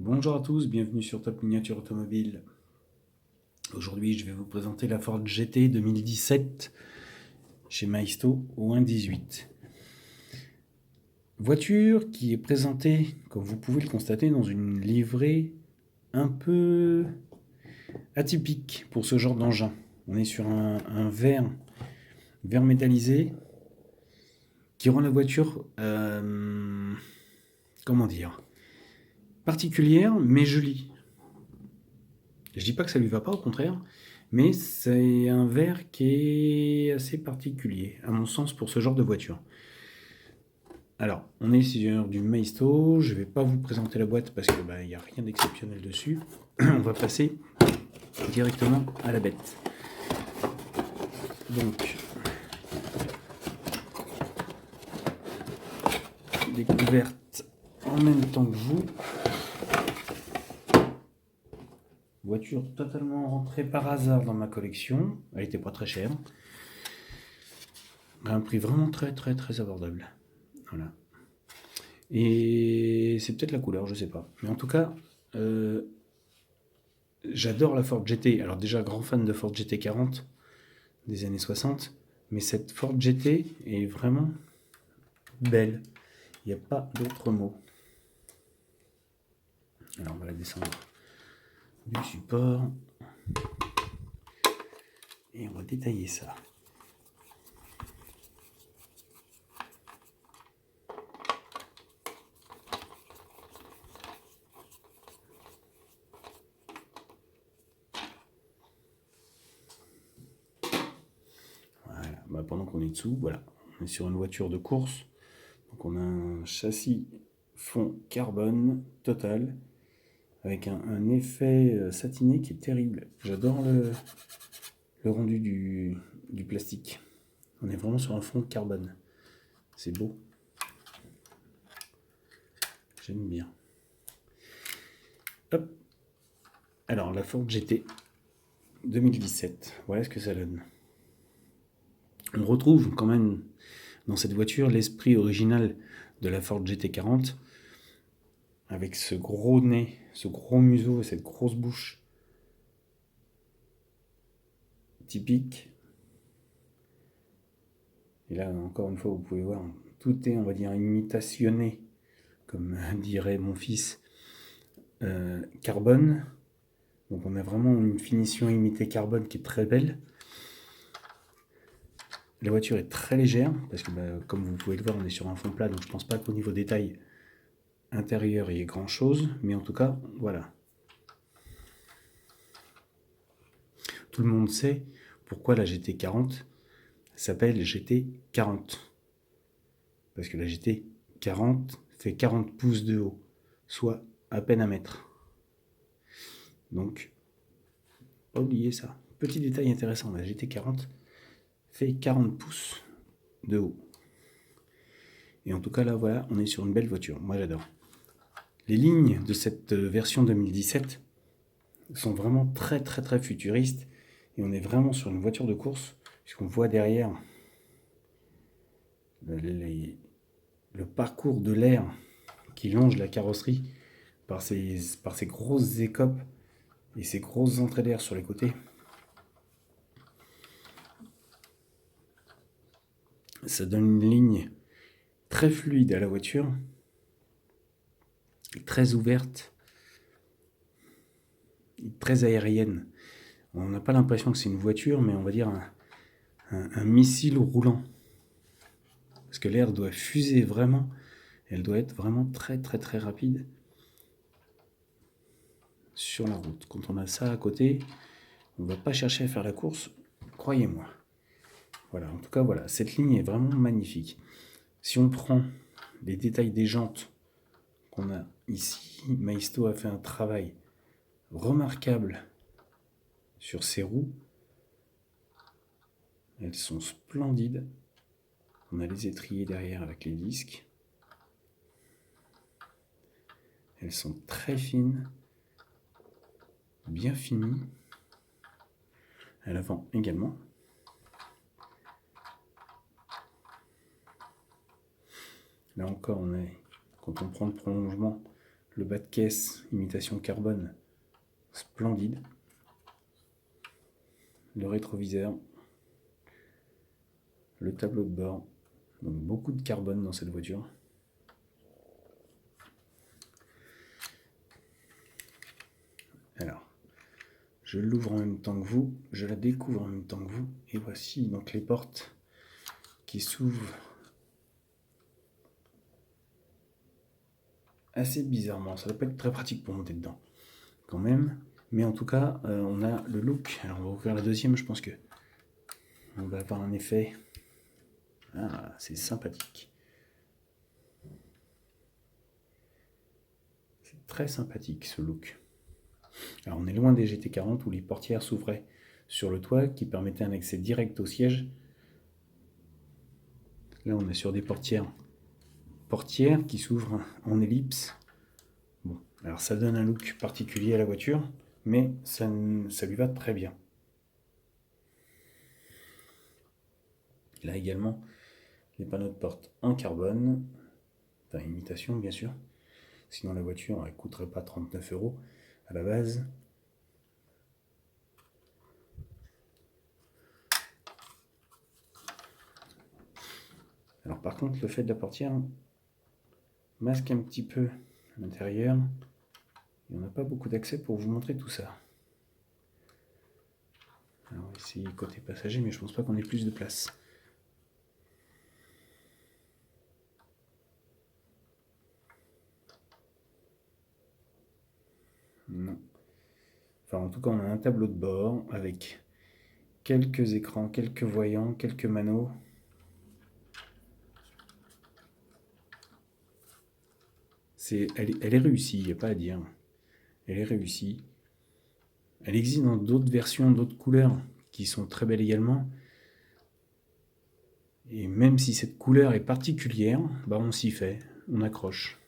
Bonjour à tous, bienvenue sur Top Miniature Automobile. Aujourd'hui, je vais vous présenter la Ford GT 2017 chez Maisto au 1.18. Voiture qui est présentée, comme vous pouvez le constater, dans une livrée un peu atypique pour ce genre d'engin. On est sur un verre métallisé qui rend la voiture, comment dire, particulière mais jolie. Je dis pas que ça lui va pas, au contraire, mais c'est un verre qui est assez particulier, à mon sens, pour ce genre de voiture. Alors, on est sur du Maisto, je vais pas vous présenter la boîte parce qu'il n'y a rien d'exceptionnel dessus. On va passer directement à la bête. Donc, découverte en même temps que vous. Voiture totalement rentrée par hasard dans ma collection. Elle était pas très chère. À un prix vraiment très abordable. Voilà. Et c'est peut-être la couleur, je sais pas. Mais en tout cas, j'adore la Ford GT. Alors déjà, grand fan de Ford GT 40 des années 60. Mais cette Ford GT est vraiment belle. Il n'y a pas d'autre mot. Alors on va la descendre du support. Et on va détailler ça. Voilà. Bah, pendant qu'on est dessous, voilà. On est sur une voiture de course. Donc on a un châssis fond carbone total avec un effet satiné qui est terrible. J'adore le rendu du plastique. On est vraiment sur un fond carbone. C'est beau. J'aime bien. Hop. Alors, la Ford GT 2017. Voilà ce que ça donne. On retrouve quand même dans cette voiture l'esprit original de la Ford GT 40 avec ce gros nez, ce gros museau et cette grosse bouche typique. Et là, encore une fois, vous pouvez voir, tout est, on va dire, imitationné, comme dirait mon fils, carbone. Donc on a vraiment une finition imitée carbone qui est très belle. La voiture est très légère, parce que comme vous pouvez le voir, on est sur un fond plat, donc je pense pas qu'au niveau détail intérieur il y ait grand chose, mais en tout cas, voilà. Tout le monde sait pourquoi la GT 40 s'appelle GT 40. Parce que la GT 40 fait 40 pouces de haut, soit à peine un mètre. Donc, pas oublier ça. Petit détail intéressant, la GT 40 fait 40 pouces de haut. Et en tout cas, là, voilà, on est sur une belle voiture. Moi, j'adore. Les lignes de cette version 2017 sont vraiment très futuristes. Et on est vraiment sur une voiture de course, puisqu'on voit derrière le parcours de l'air qui longe la carrosserie par ces grosses écopes et ces grosses entrées d'air sur les côtés. Ça donne une ligne très fluide à la voiture, très ouverte, très aérienne. On n'a pas l'impression que c'est une voiture, mais on va dire un missile roulant. Parce que l'air doit fuser vraiment, elle doit être vraiment très rapide sur la route. Quand on a ça à côté, on ne va pas chercher à faire la course, croyez-moi. Voilà, en tout cas, voilà, cette ligne est vraiment magnifique. Si on prend les détails des jantes qu'on a ici, Maisto a fait un travail remarquable sur ses roues. Elles sont splendides. On a les étriers derrière avec les disques. Elles sont très fines, bien finies. À l'avant également. Là encore, quand on prend le prolongement, Le bas de caisse, imitation carbone, splendide. Le rétroviseur. Le tableau de bord. Donc beaucoup de carbone dans cette voiture. Alors, je l'ouvre en même temps que vous, je la découvre en même temps que vous, et voici donc les portes qui s'ouvrent assez bizarrement. Ça ne doit pas être très pratique pour monter dedans, quand même. Mais en tout cas, on a le look. Alors on va ouvrir la deuxième, je pense que on va avoir un effet. Ah, c'est sympathique. C'est très sympathique ce look. Alors on est loin des GT40 où les portières s'ouvraient sur le toit qui permettaient un accès direct au siège. Là on est sur des portières qui s'ouvrent en ellipse. Bon, alors ça donne un look particulier à la voiture, mais ça lui va très bien. Là également, les panneaux de porte en carbone, enfin imitation bien sûr, sinon la voiture elle coûterait pas 39 € à la base. Alors par contre, le fait de la portière masque un petit peu l'intérieur, et on n'a pas beaucoup d'accès pour vous montrer tout ça. Alors on va essayer côté passager, mais je pense pas qu'on ait plus de place. Non. Enfin, en tout cas, on a un tableau de bord avec quelques écrans, quelques voyants, quelques manos. Elle est réussie, il n'y a pas à dire. Elle est réussie. Elle existe dans d'autres versions, d'autres couleurs, qui sont très belles également. Et même si cette couleur est particulière, bah on s'y fait, on accroche.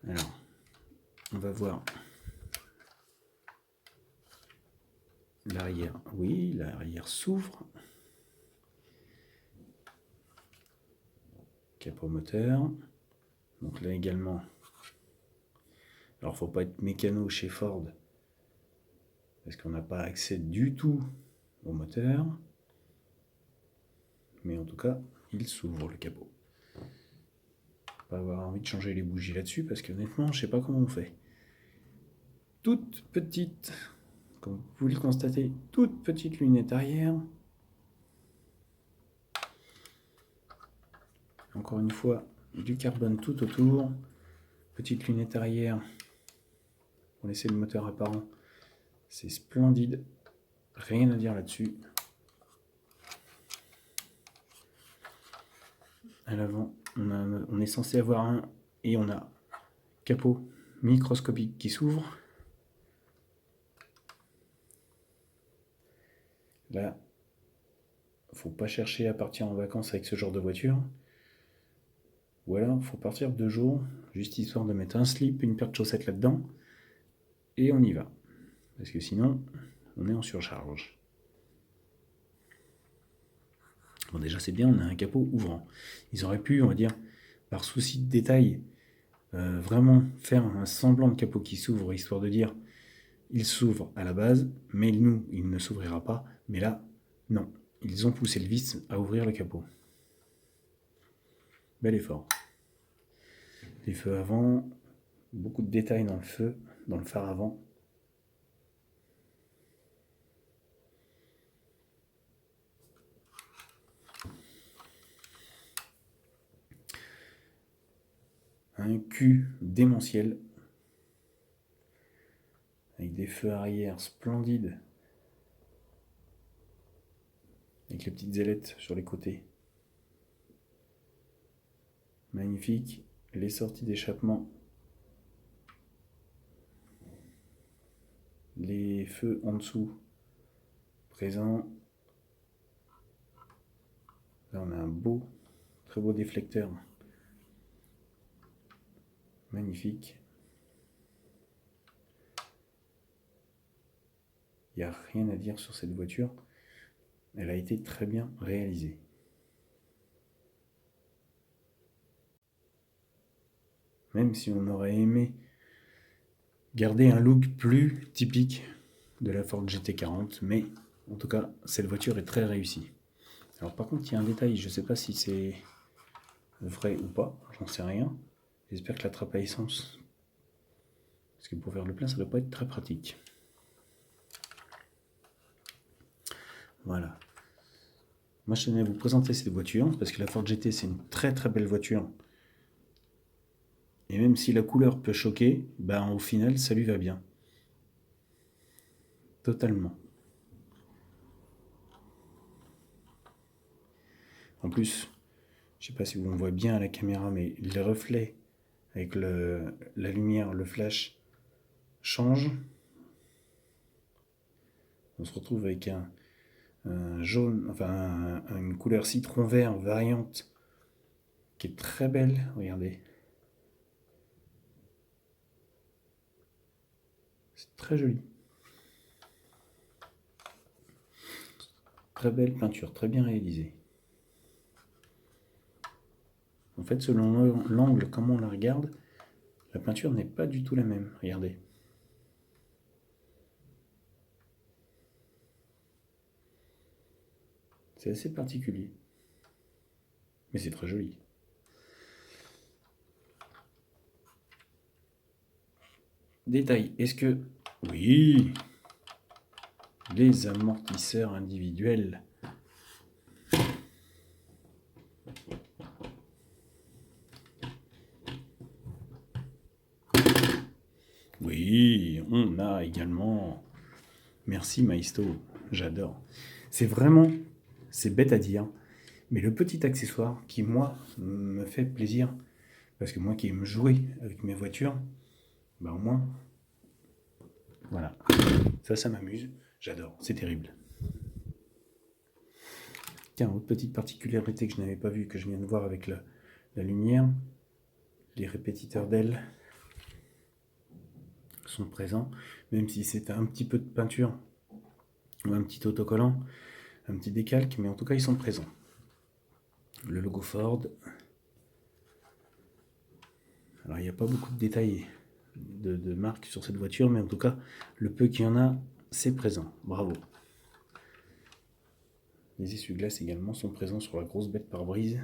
Alors, on va voir l'arrière. Oui, l'arrière s'ouvre. Capot moteur. Donc là également. Alors faut pas être mécano chez Ford parce qu'on n'a pas accès du tout au moteur. Mais en tout cas, il s'ouvre le capot. Pas avoir envie de changer les bougies là-dessus parce qu'honnêtement, je sais pas comment on fait. Toute petite, comme vous le constatez, toute petite lunette arrière. Encore une fois, du carbone tout autour. Petite lunette arrière pour laisser le moteur apparent. C'est splendide. Rien à dire là-dessus. À l'avant, on est censé avoir un et on a capot microscopique qui s'ouvre. Là, faut pas chercher à partir en vacances avec ce genre de voiture. Ou alors, faut partir 2 jours, juste histoire de mettre un slip, une paire de chaussettes là-dedans, et on y va. Parce que sinon, on est en surcharge. Bon, déjà, c'est bien, on a un capot ouvrant. Ils auraient pu, on va dire, par souci de détail, vraiment faire un semblant de capot qui s'ouvre, histoire de dire, il s'ouvre à la base, mais nous, il ne s'ouvrira pas. Mais là, non. Ils ont poussé le vis à ouvrir le capot. Bel effort. Les feux avant, beaucoup de détails dans le feu, dans le phare avant. Un cul démentiel, avec des feux arrière splendides, avec les petites ailettes sur les côtés. Magnifique. Les sorties d'échappement. Les feux en dessous présents. Là on a un beau, très beau déflecteur. Magnifique. Il n'y a rien à dire sur cette voiture. Elle a été très bien réalisée. Même si on aurait aimé garder un look plus typique de la Ford GT40, mais en tout cas, cette voiture est très réussie. Alors par contre, il y a un détail, je ne sais pas si c'est vrai ou pas, j'en sais rien. J'espère que la trappe à essence, parce que pour faire le plein, ça ne doit pas être très pratique. Voilà. Moi, je tenais à vous présenter cette voiture, parce que la Ford GT, c'est une très très belle voiture. Et même si la couleur peut choquer, ben, au final, ça lui va bien. Totalement. En plus, je ne sais pas si vous me voyez bien à la caméra, mais les reflets avec la lumière, le flash, changent. On se retrouve avec un jaune, enfin une couleur citron vert variante qui est très belle. Regardez. C'est très joli. Très belle peinture, très bien réalisée. En fait, selon l'angle, comment on la regarde, la peinture n'est pas du tout la même. Regardez. C'est assez particulier. Mais c'est très joli. Détail, est-ce que... Oui, les amortisseurs individuels. Oui, on a également... Merci Maisto, j'adore. C'est bête à dire, mais le petit accessoire qui, moi, me fait plaisir, parce que moi qui aime jouer avec mes voitures, bah au moins, voilà, ça m'amuse, j'adore, c'est terrible. Tiens, autre petite particularité que je n'avais pas vue, que je viens de voir avec la lumière, les répétiteurs d'ailes sont présents, même si c'est un petit peu de peinture, ou un petit autocollant, un petit décalque, mais en tout cas ils sont présents. Le logo Ford. Alors il n'y a pas beaucoup de détails de marque sur cette voiture, mais en tout cas, le peu qu'il y en a, c'est présent. Bravo. Les essuie-glaces également sont présents sur la grosse bête pare-brise.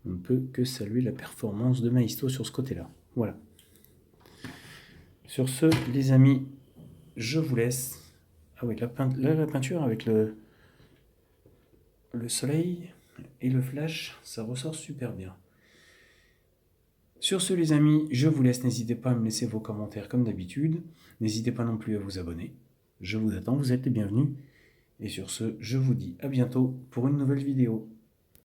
On ne peut que saluer la performance de Maisto sur ce côté-là. Voilà. Sur ce, les amis, je vous laisse. Ah oui, la peinture avec le soleil et le flash, ça ressort super bien. Sur ce, les amis, je vous laisse. N'hésitez pas à me laisser vos commentaires comme d'habitude. N'hésitez pas non plus à vous abonner. Je vous attends, vous êtes les bienvenus. Et sur ce, je vous dis à bientôt pour une nouvelle vidéo.